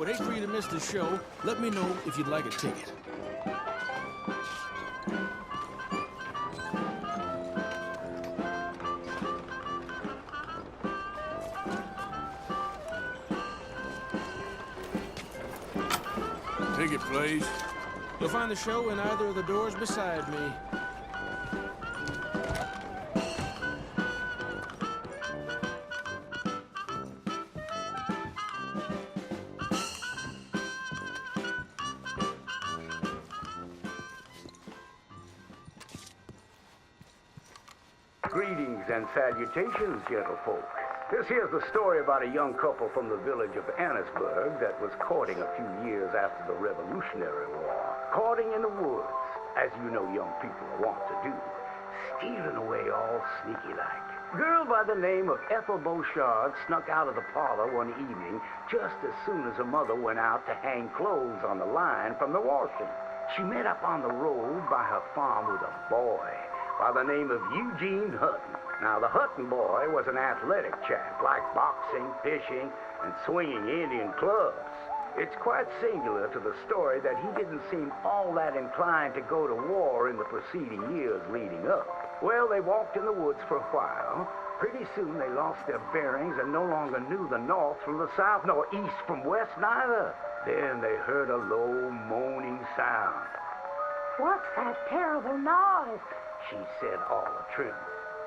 Would hate for you to miss the show. Let me know if you'd like a ticket. Ticket, please. You'll find the show in either of the doors beside me. Greetings and salutations, gentlefolk. This here's the story about a young couple from the village of Annisburg that was courting a few years after the Revolutionary War. Courting in the woods, as you know young people are wont to do. Stealing away all sneaky-like. Girl by the name of Ethel Beauchard snuck out of the parlor one evening just as soon as her mother went out to hang clothes on the line from the washing. She met up on the road by her farm with a boy by the name of Eugene Hutton. Now, the Hutton boy was an athletic chap, liked boxing, fishing, and swinging Indian clubs. It's quite singular to the story that he didn't seem all that inclined to go to war in the preceding years leading up. Well, they walked in the woods for a while. Pretty soon they lost their bearings and no longer knew the north from the south, nor east from west neither. Then they heard a low, moaning sound. What's that terrible noise? She said all atrim.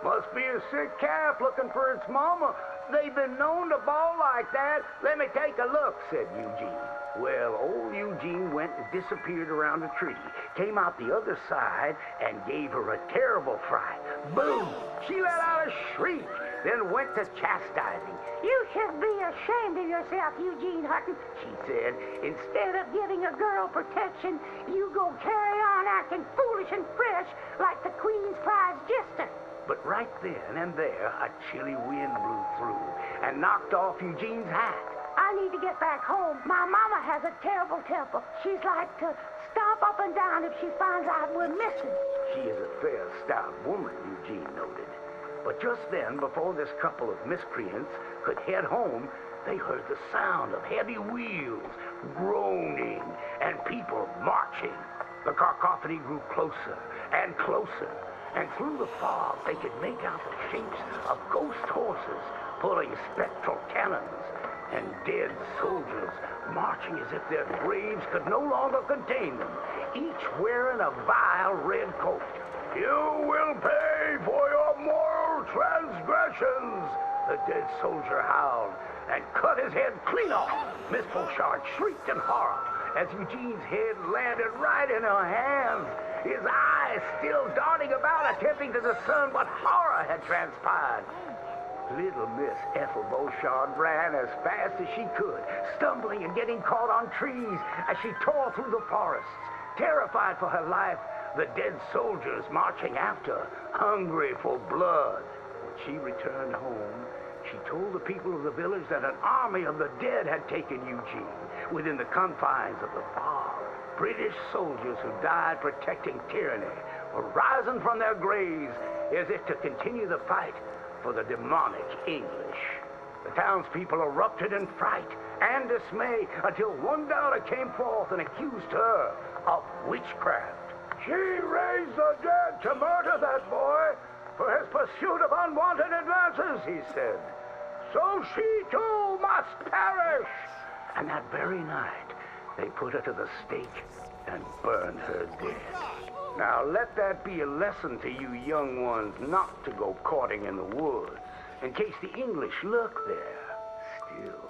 Must be a sick calf looking for its mama. They've been known to bawl like that. Let me take a look, said Eugene. Well, old Eugene went and disappeared around a tree, came out the other side, and gave her a terrible fright. Boom! She let out a shriek, then went to chastising. You should be ashamed of yourself, Eugene Hutton, she said. Instead of giving a girl protection, you go carry on acting foolish and fresh like the Queen's prize jester. But right then and there, a chilly wind blew through and knocked off Eugene's hat. I need to get back home. My mama has a terrible temper. She's like to stomp up and down if she finds out we're missing. She is a fair, stout woman, Eugene noted. But just then, before this couple of miscreants could head home, they heard the sound of heavy wheels, groaning, and people marching. The cacophony grew closer and closer, and through the fog they could make out the shapes of ghost horses pulling spectral cannons, and dead soldiers marching as if their graves could no longer contain them, each wearing a vile red coat. You will pay for your moral transgressions, the dead soldier howled, and cut his head clean off. Miss Beauchard shrieked in horror as Eugene's head landed right in her hands, his eyes still darting about, attempting to discern what horror had transpired. Little Miss Ethel Beauchard ran as fast as she could, stumbling and getting caught on trees as she tore through the forests. Terrified for her life, the dead soldiers marching after, hungry for blood. When she returned home, she told the people of the village that an army of the dead had taken Eugene within the confines of the fog. British soldiers who died protecting tyranny were rising from their graves as if to continue the fight for the demonic English. The townspeople erupted in fright and dismay until one daughter came forth and accused her of witchcraft. She raised the dead to murder that boy for his pursuit of unwanted advances, he said. So she too must perish. And that very night, they put her to the stake and burned her dead. Now let that be a lesson to you young ones not to go courting in the woods, in case the English lurk there still.